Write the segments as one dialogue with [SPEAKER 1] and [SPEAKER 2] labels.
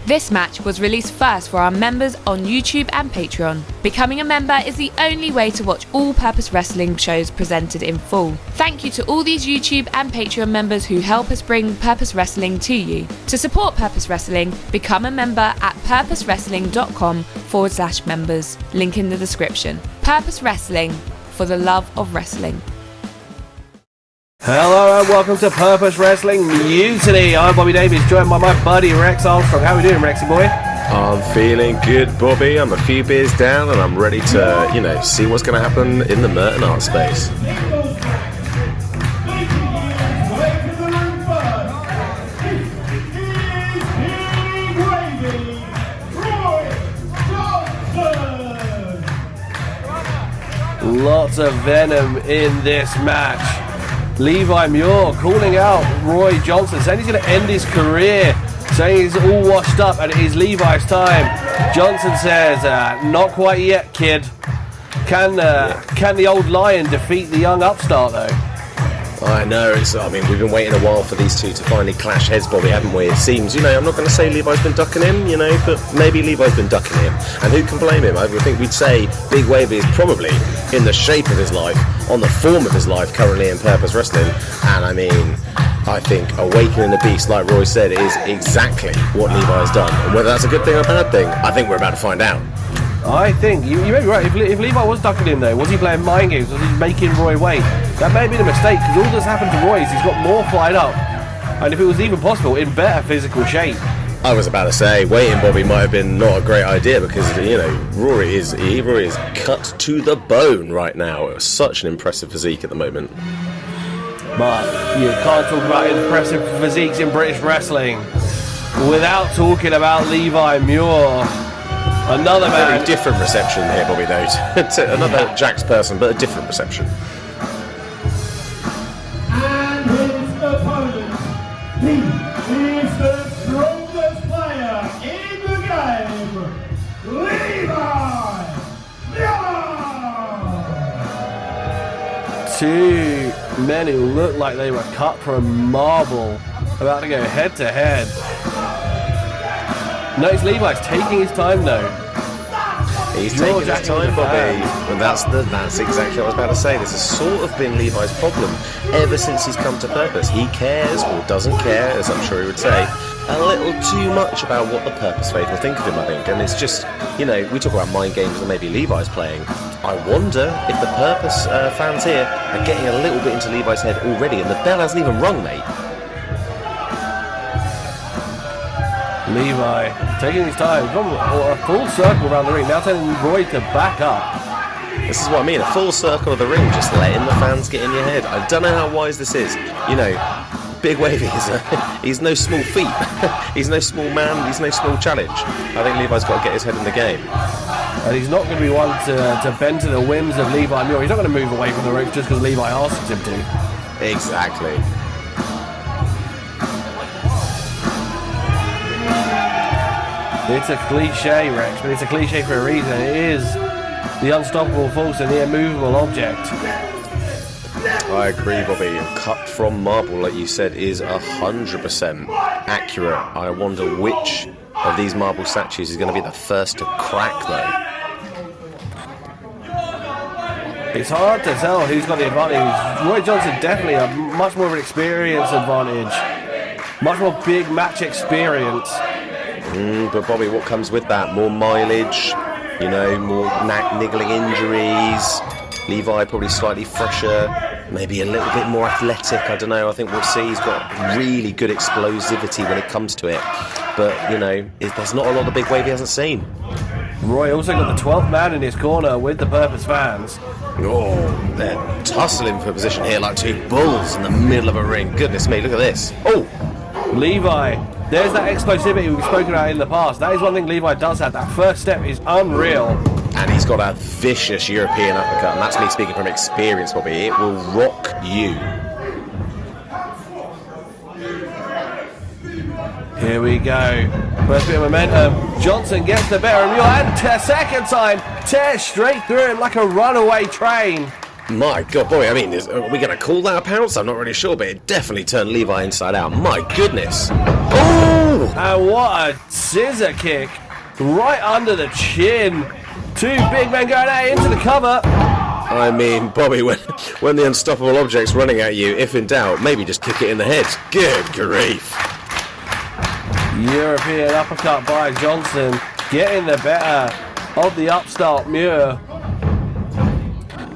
[SPEAKER 1] This match was released first for our members on YouTube and Patreon. Becoming a member is the only way to watch all Purpose Wrestling shows presented in full. Thank you to all these YouTube and Patreon members who help us bring Purpose Wrestling to you. To support Purpose Wrestling, become a member at purposewrestling.com/members. Link in the description. Purpose Wrestling, for the love of wrestling.
[SPEAKER 2] Hello and welcome to Purpose Wrestling Mutiny. I'm Bobby Davies, joined by my buddy Rex Armstrong. How are we doing, Rexy boy?
[SPEAKER 3] I'm feeling good, Bobby. I'm a few beers down and I'm ready to, see what's going to happen in the Merton art space.
[SPEAKER 2] Lots of venom in this match. Levi Muir calling out Roy Johnson, saying he's going to end his career, saying he's all washed up and it is Levi's time. Johnson says, not quite yet, kid. Can the old lion defeat the young upstart, though?
[SPEAKER 3] I know, we've been waiting a while for these two to finally clash heads, Bobby, haven't we? It seems, I'm not going to say Levi's been ducking him, but maybe Levi's been ducking him. And who can blame him? I would think we'd say Big Wavy is probably in the shape of his life, on the form of his life currently in Purpose Wrestling. And I think awakening the beast, like Roy said, is exactly what Levi's done. And whether that's a good thing or a bad thing, I think we're about to find out.
[SPEAKER 2] I think you may be right. If Levi was ducking him, though, was he playing mind games? Was he making Roy wait? That may have been a mistake, because all that's happened to Roy is he's got more fired up, and if it was even possible, in better physical shape.
[SPEAKER 3] I was about to say, waiting Bobby might have been not a great idea, because Rory is cut to the bone right now. It was such an impressive physique at the moment.
[SPEAKER 2] But you can't talk about impressive physiques in British wrestling without talking about Levi Muir. Another man.
[SPEAKER 3] Very different reception here, Bobby, though. Another Jack's person, but a different reception.
[SPEAKER 4] And his opponent, he is the strongest player in the game, Levi Muir!
[SPEAKER 2] Two men who looked like they were cut from marble, about to go head to head. Notice Levi's taking his time, though.
[SPEAKER 3] He's taking his time, Bobby. And that's exactly what I was about to say. This has sort of been Levi's problem ever since he's come to Purpose. He cares, or doesn't care, as I'm sure he would say, a little too much about what the Purpose faith will think of him, I think. And it's just, we talk about mind games that maybe Levi's playing. I wonder if the Purpose fans here are getting a little bit into Levi's head already, and the bell hasn't even rung, mate.
[SPEAKER 2] Levi taking his time, from a full circle around the ring, now telling Roy to back up.
[SPEAKER 3] This is what I mean, a full circle of the ring, just letting the fans get in your head. I don't know how wise this is. Big Wavy he's no small feat. He's no small man, he's no small challenge. I think Levi's got to get his head in the game.
[SPEAKER 2] And he's not going to be one to bend to the whims of Levi Muir. He's not going to move away from the ropes just because Levi asks him to.
[SPEAKER 3] Exactly.
[SPEAKER 2] It's a cliche, Rex, but it's a cliche for a reason. It is the unstoppable force and the immovable object.
[SPEAKER 3] I agree, Bobby. Cut from marble, like you said, is 100% accurate. I wonder which of these marble statues is going to be the first to crack, though.
[SPEAKER 2] It's hard to tell who's got the advantage. Roy Johnson definitely a much more of an experience advantage. Much more big match experience.
[SPEAKER 3] But Bobby, what comes with that? More mileage, more niggling injuries. Levi probably slightly fresher, maybe a little bit more athletic. I don't know. I think we'll see. He's got really good explosivity when it comes to it. But, there's not a lot of Big Wave he hasn't seen.
[SPEAKER 2] Roy also got the 12th man in his corner with the Purpose fans.
[SPEAKER 3] Oh, they're tussling for position here like two bulls in the middle of a ring. Goodness me, look at this. Oh!
[SPEAKER 2] Levi, there's that explosivity we've spoken about in the past. That is one thing Levi does have. That first step is unreal.
[SPEAKER 3] And he's got a vicious European uppercut, and that's me speaking from experience, Bobby. It will rock you.
[SPEAKER 2] Here we go. First bit of momentum. Johnson gets the better of Muir, and second time tears straight through him like a runaway train.
[SPEAKER 3] My God, boy, are we going to call that a pounce? I'm not really sure, but it definitely turned Levi inside out. My goodness. Oh!
[SPEAKER 2] And what a scissor kick right under the chin. Two big men going out into the cover.
[SPEAKER 3] I mean, Bobby, when the unstoppable object's running at you, if in doubt, maybe just kick it in the head. Good grief.
[SPEAKER 2] European uppercut by Johnson, getting the better of the upstart Muir.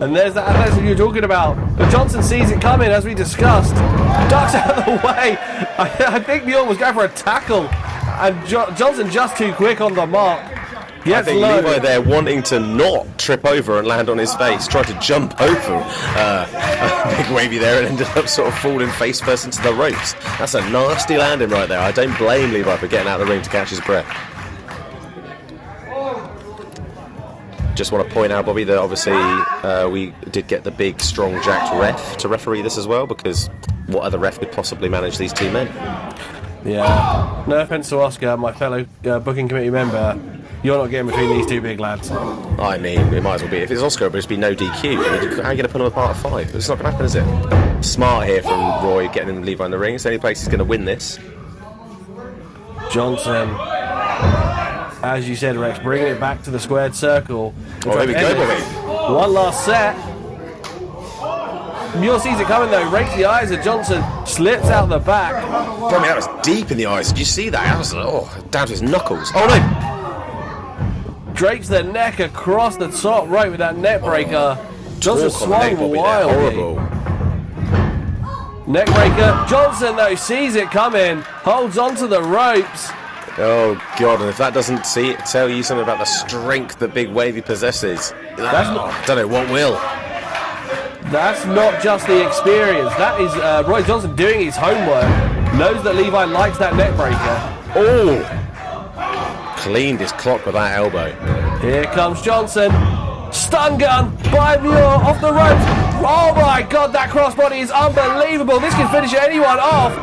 [SPEAKER 2] And there's that athleticism you were talking about. But Johnson sees it coming, as we discussed. Ducks out of the way. I think Muir was going for a tackle. And Johnson just too quick on the mark.
[SPEAKER 3] I think Levi there wanting to not trip over and land on his face, tried to jump over Big Wavy there and ended up sort of falling face first into the ropes. That's a nasty landing right there. I don't blame Levi for getting out of the ring to catch his breath. Just want to point out, Bobby, that obviously we did get the big, strong, jacked ref to referee this as well, because what other ref could possibly manage these two men?
[SPEAKER 2] Yeah, no offence to Oscar, my fellow booking committee member. You're not getting between these two big lads.
[SPEAKER 3] I mean, it might as well be. If it's Oscar, it'll just be no DQ. How are you going to put them apart at 5? It's not going to happen, is it? Smart here from Roy, getting Levi in the ring. It's the only place he's going to win this.
[SPEAKER 2] Johnson, as you said, Rex, bringing it back to the squared circle.
[SPEAKER 3] Oh, there we go, Bobby.
[SPEAKER 2] One last set. Muir sees it coming though, rakes the eyes of Johnson, slips out the back.
[SPEAKER 3] Bobby, that was deep in the eyes. Did you see that? That was down to his knuckles. Oh no!
[SPEAKER 2] Drapes the neck across the top rope with that neck breaker. Johnson swung wildly. Neck breaker. Johnson though sees it coming, holds onto the ropes.
[SPEAKER 3] Oh God! And if that doesn't tell you something about the strength that Big Wavy possesses, I don't know what will.
[SPEAKER 2] That's not just the experience. That is Roy Johnson doing his homework. Knows that Levi likes that neck breaker.
[SPEAKER 3] Oh! Cleaned his clock with that elbow.
[SPEAKER 2] Here comes Johnson. Stun gun by Muir off the ropes. Oh my God, that crossbody is unbelievable. This can finish anyone off.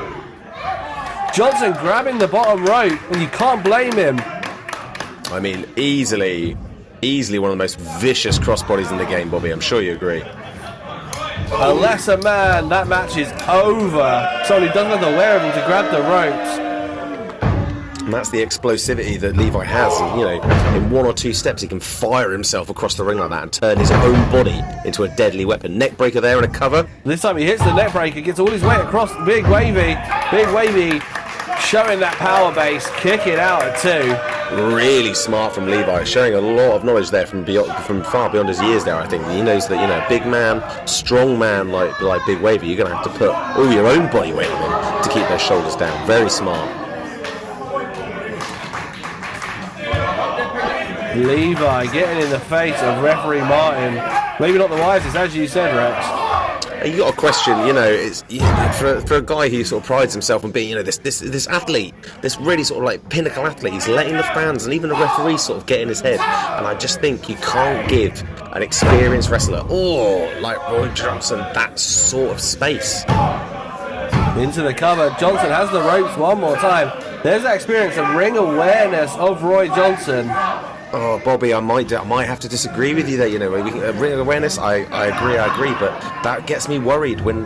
[SPEAKER 2] Johnson grabbing the bottom rope, and you can't blame him.
[SPEAKER 3] I mean, easily one of the most vicious crossbodies in the game, Bobby. I'm sure you agree.
[SPEAKER 2] A lesser man, that match is over. Somebody doesn't have the wherewithal to grab the ropes.
[SPEAKER 3] And that's the explosivity that Levi has. And, you know, in 1 or 2 steps, he can fire himself across the ring like that and turn his own body into a deadly weapon. Neck breaker there and a cover.
[SPEAKER 2] This time he hits the neck breaker, gets all his weight across Big Wavy. Big Wavy showing that power base, kick it out at 2.
[SPEAKER 3] Really smart from Levi, showing a lot of knowledge there from far beyond his years there, I think. He knows that, you know, big man, strong man like Big Wavy, you're going to have to put all your own body weight on him to keep those shoulders down. Very smart.
[SPEAKER 2] Levi getting in the face of referee Martin. Maybe not the wisest, as you said, Rex.
[SPEAKER 3] You got a question, you know, it's for a guy who sort of prides himself on being, you know, this athlete, this really sort of like pinnacle athlete. He's letting the fans and even the referee sort of get in his head, and I just think you can't give an experienced wrestler like Roy Johnson that sort of space.
[SPEAKER 2] Into the cover, Johnson has the ropes one more time. There's that experience of ring awareness of Roy Johnson.
[SPEAKER 3] Oh, Bobby, I might have to disagree with you there. You know, ring awareness. I agree, but that gets me worried when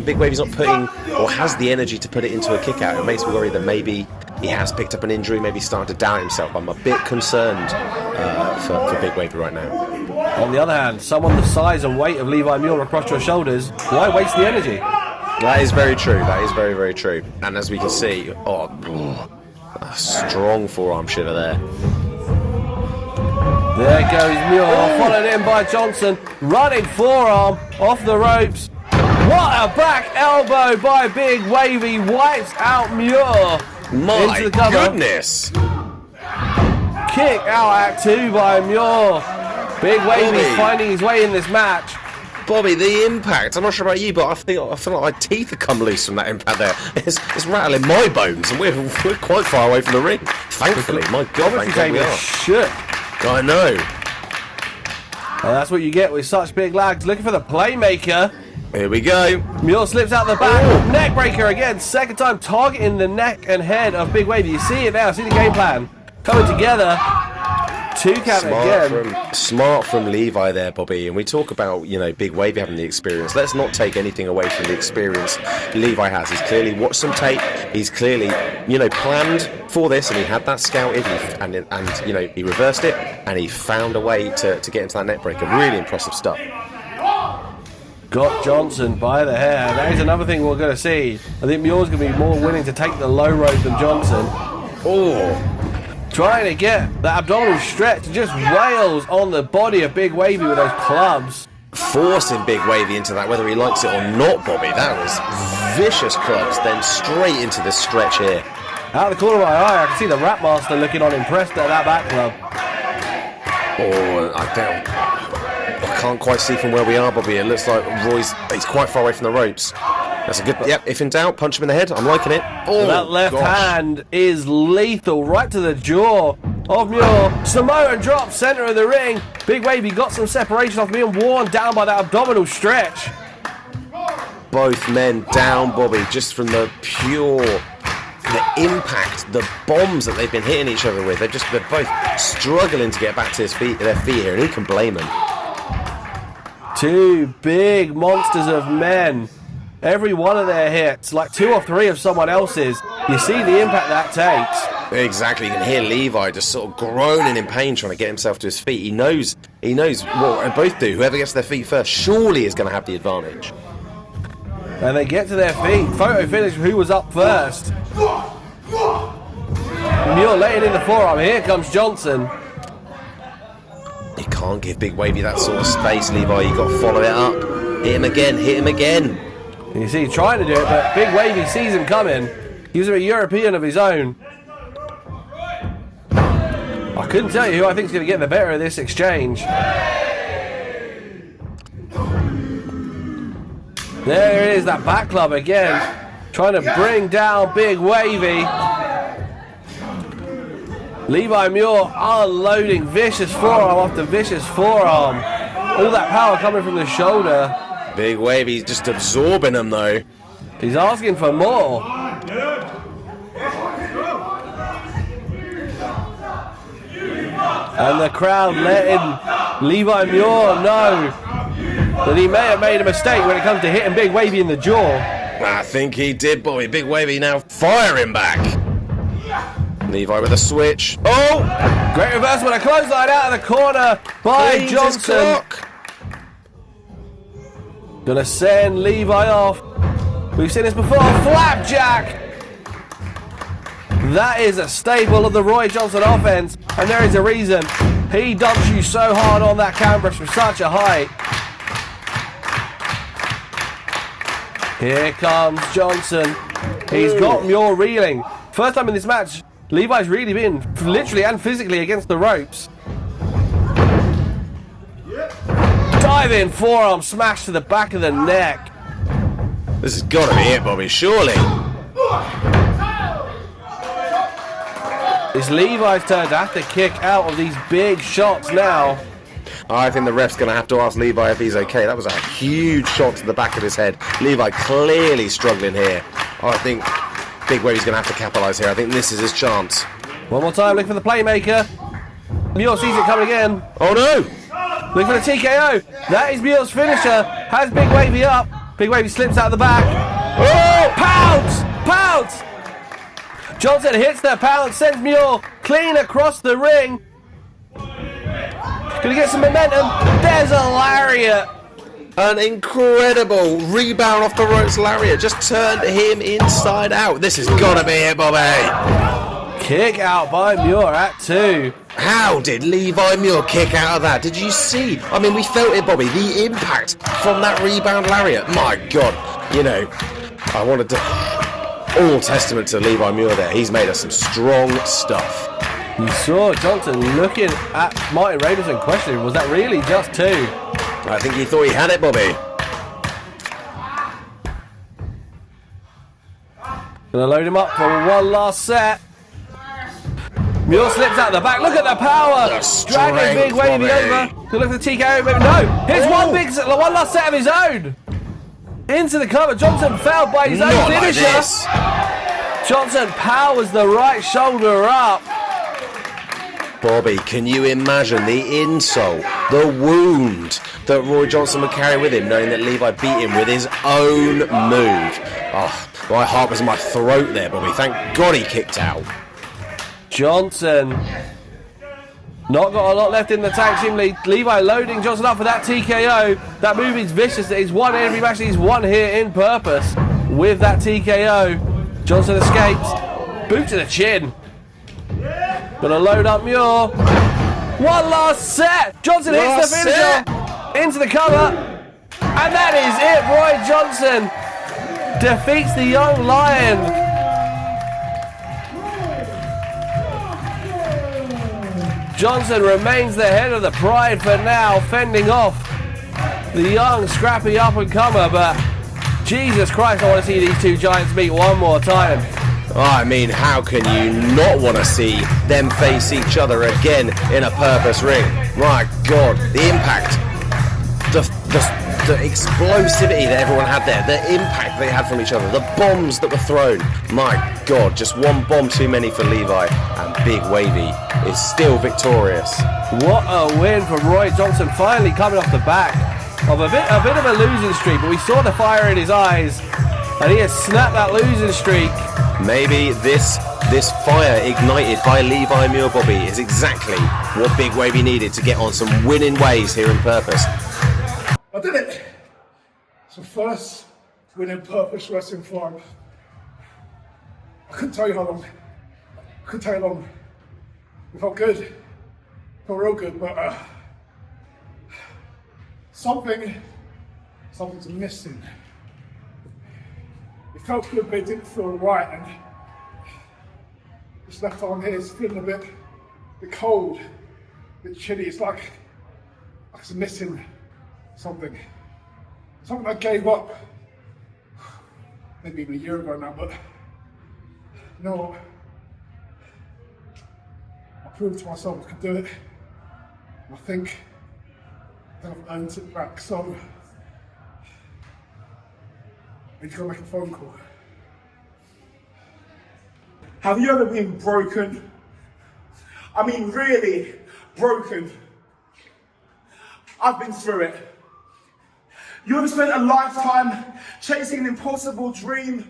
[SPEAKER 3] Big Wavy's not putting or has the energy to put it into a kick out. It makes me worry that maybe he has picked up an injury, maybe starting to doubt himself. I'm a bit concerned for Big Wavy right now.
[SPEAKER 2] On the other hand, someone the size and weight of Levi Muir across your shoulders, why waste the energy?
[SPEAKER 3] That is very true. That is very, very true. And as we can see, a strong forearm shiver there.
[SPEAKER 2] There goes Muir, followed in by Johnson, running forearm off the ropes. What a back elbow by Big Wavy, wipes out Muir.
[SPEAKER 3] My
[SPEAKER 2] into the cover.
[SPEAKER 3] Goodness!
[SPEAKER 2] Kick out at 2 by Muir. Big Wavy finding his way in this match.
[SPEAKER 3] Bobby, the impact. I'm not sure about you, but I feel like my teeth have come loose from that impact there. It's rattling my bones, and we're quite far away from the ring. Thankfully, my God, thank God we are.
[SPEAKER 2] Shook.
[SPEAKER 3] I know.
[SPEAKER 2] And that's what you get with such big lags. Looking for the playmaker.
[SPEAKER 3] Here we go.
[SPEAKER 2] Muir slips out the back. Neck breaker again. Second time targeting the neck and head of Big Wavy. You see it now. See the game plan coming together. 2 count again.
[SPEAKER 3] Smart from Levi there, Bobby. And we talk about, you know, Big Wavy having the experience. Let's not take anything away from the experience Levi has. He's clearly watched some tape. He's clearly, you know, planned for this, and he had that scouted, and you know, he reversed it, and he found a way to get into that neck breaker. Really impressive stuff.
[SPEAKER 2] Got Johnson by the hair. That is another thing we're going to see. I think Muir's going to be more willing to take the low rope than Johnson.
[SPEAKER 3] Oh,
[SPEAKER 2] trying to get the abdominal stretch. Just wails on the body of Big Wavy with those clubs.
[SPEAKER 3] forcing Big Wavy into that, whether he likes it or not, Bobby. That was vicious clubs, then straight into the stretch here.
[SPEAKER 2] Out of the corner of my eye, I can see the Rat Master looking on impressed at that back club.
[SPEAKER 3] Oh, I can't quite see from where we are, Bobby. It looks like he's quite far away from the ropes. That's a good... Yep, if in doubt, punch him in the head. I'm liking it. Oh,
[SPEAKER 2] that left hand is lethal, right to the jaw of Muir. Samoan drop, centre of the ring. Big Wavy got some separation off being worn down by that abdominal stretch.
[SPEAKER 3] Both men down, Bobby, just from the impact, the bombs that they've been hitting each other with. They're both struggling to get back to their feet here, and who can blame them?
[SPEAKER 2] Two big monsters of men. Every one of their hits, like 2 or 3 of someone else's, you see the impact that takes.
[SPEAKER 3] Exactly, you can hear Levi just sort of groaning in pain trying to get himself to his feet. He knows what both do. Whoever gets to their feet first surely is going to have the advantage.
[SPEAKER 2] And they get to their feet. Photo finish who was up first. Muir laying in the forearm. Here comes Johnson.
[SPEAKER 3] You can't give Big Wavy that sort of space, Levi. You've got to follow it up. Hit him again, hit him again.
[SPEAKER 2] You see, he's trying to do it, but Big Wavy sees him coming. He's a European of his own. I couldn't tell you who I think is going to get the better of this exchange. There it is, that back club again. Trying to bring down Big Wavy. Levi Muir unloading vicious forearm after vicious forearm. All that power coming from the shoulder.
[SPEAKER 3] Big Wavy's just absorbing them, though.
[SPEAKER 2] He's asking for more. And the crowd letting Levi Muir know that he may have made a mistake when it comes to hitting Big Wavy in the jaw.
[SPEAKER 3] I think he did, Bobby. Big Wavy now firing back. Levi with a switch. Oh!
[SPEAKER 2] Great reversal with a clothesline out of the corner by Johnson. Gonna send Levi off. We've seen this before. Flapjack! That is a staple of the Roy Johnson offense, and there is a reason. He dumps you so hard on that canvas from such a height. Here comes Johnson. He's got Muir reeling. First time in this match, Levi's really been literally and physically against the ropes. Diving forearm smash to the back of the neck.
[SPEAKER 3] This has got to be it, Bobby, surely.
[SPEAKER 2] It's Levi's turn to have to kick out of these big shots now.
[SPEAKER 3] I think the ref's going to have to ask Levi if he's okay. That was a huge shot to the back of his head. Levi clearly struggling here. I think Big Wavy's going to have to capitalise here. I think this is his chance.
[SPEAKER 2] One more time, looking for the playmaker. Muir sees it coming again.
[SPEAKER 3] Oh no!
[SPEAKER 2] Looking for the TKO. That is Muir's finisher. Has Big Wavy up. Big Wavy slips out the back. Oh! Pounce! Pounce! Johnson hits the pounce, sends Muir clean across the ring. Gonna get some momentum. There's a lariat.
[SPEAKER 3] An incredible rebound off the ropes lariat. Just turned him inside out. This has got to be it, Bobby.
[SPEAKER 2] Kick out by Muir at 2.
[SPEAKER 3] How did Levi Muir kick out of that? Did you see? I mean, we felt it, Bobby. The impact from that rebound lariat. My God. You know, I wanted to... All testament to Levi Muir there. He's made us some strong stuff.
[SPEAKER 2] You saw Johnson looking at Martin Raiders and questioning, was that really just 2?
[SPEAKER 3] I think he thought he had it, Bobby.
[SPEAKER 2] Gonna load him up for one last set. Muir slips out the back. Look at the power. Dragging Big Wavy over. Gonna look for the TKO. Maybe no. Here's one last set of his own. Into the cover. Johnson failed by his own finisher. Like Johnson powers the right shoulder up.
[SPEAKER 3] Bobby, can you imagine the insult, the wound that Roy Johnson would carry with him, knowing that Levi beat him with his own move? Oh, my heart was in my throat there, Bobby. Thank God he kicked out.
[SPEAKER 2] Johnson not got a lot left in the tag team lead. Levi loading Johnson up for that TKO. That move is vicious. He's won every match. He's won here in purpose with that TKO. Johnson escapes. Boot to the chin. Gonna load up Muir. One last set. Johnson hits the finisher. Into the cover. And that is it. Roy Johnson defeats the young lion. Johnson remains the head of the Pride for now, fending off the young, scrappy up-and-comer, but Jesus Christ, I want to see these two giants meet one more time.
[SPEAKER 3] I mean, how can you not want to see them face each other again in a purpose ring? My God, the impact, the explosivity that everyone had there, the impact they had from each other, the bombs that were thrown. My God, just one bomb too many for Levi, and Big Wavy is still victorious.
[SPEAKER 2] What a win for Roy Johnson, finally coming off the back of a bit of a losing streak, but we saw the fire in his eyes, and he has snapped that losing streak.
[SPEAKER 3] Maybe this fire ignited by Levi Muir, Bobby, is exactly what Big Wavy needed to get on some winning ways here in Purpose.
[SPEAKER 4] I did it. It's the first win in Purpose Wrestling for him. I couldn't tell you how long. It felt good. It felt real good, but something's missing. It felt good, but it didn't feel right, and this left arm here is feeling a bit cold, a bit chilly. It's like it's missing something I gave up maybe even a year ago now, but you know what? I proved to myself I could do it. I think that I've earned it back, so I need to go make a phone call. Have you ever been broken? I mean, really broken. I've been through it. You ever spent a lifetime chasing an impossible dream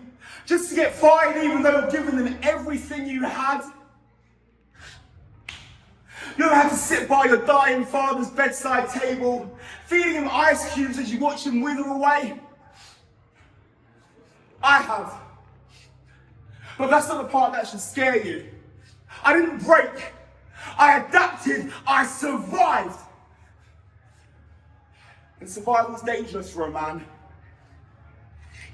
[SPEAKER 4] just to get fired even though you've given them everything you had? You ever had to sit by your dying father's bedside table, feeding him ice cubes as you watch him wither away? I have. But that's not the part that should scare you. I didn't break. I adapted. I survived. And survival is dangerous for a man.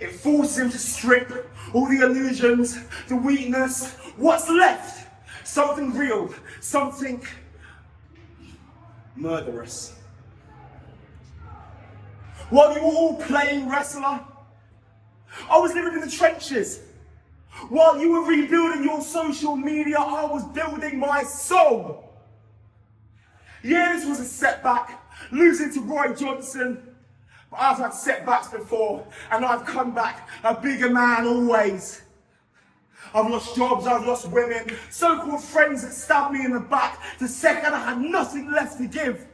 [SPEAKER 4] It forces him to strip all the illusions, the weakness. What's left? Something real. Something murderous. While you were all playing wrestler, I was living in the trenches. While you were rebuilding your social media, I was building my soul. Yeah, this was a setback, losing to Roy Johnson, but I've had setbacks before, and I've come back a bigger man always. I've lost jobs, I've lost women, so-called friends that stabbed me in the back the second I had nothing left to give.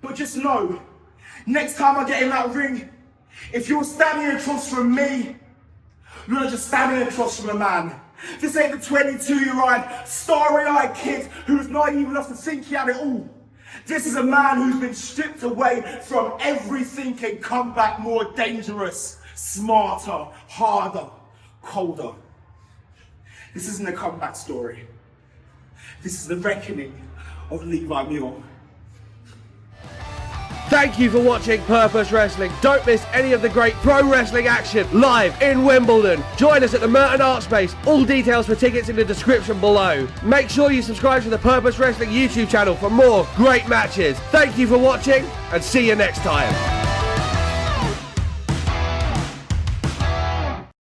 [SPEAKER 4] But just know, next time I get in that ring, if you're standing across from me, you're not just standing across from a man. This ain't the 22-year-old, starry-eyed kid who's naive enough to think he had it all. This is a man who's been stripped away from everything and come back more dangerous, smarter, harder, colder. This isn't a comeback story. This is the reckoning of Levi Muir.
[SPEAKER 2] Thank you for watching Purpose Wrestling. Don't miss any of the great pro wrestling action live in Wimbledon. Join us at the Merton Art Space. All details for tickets in the description below. Make sure you subscribe to the Purpose Wrestling YouTube channel for more great matches. Thank you for watching and see you next time.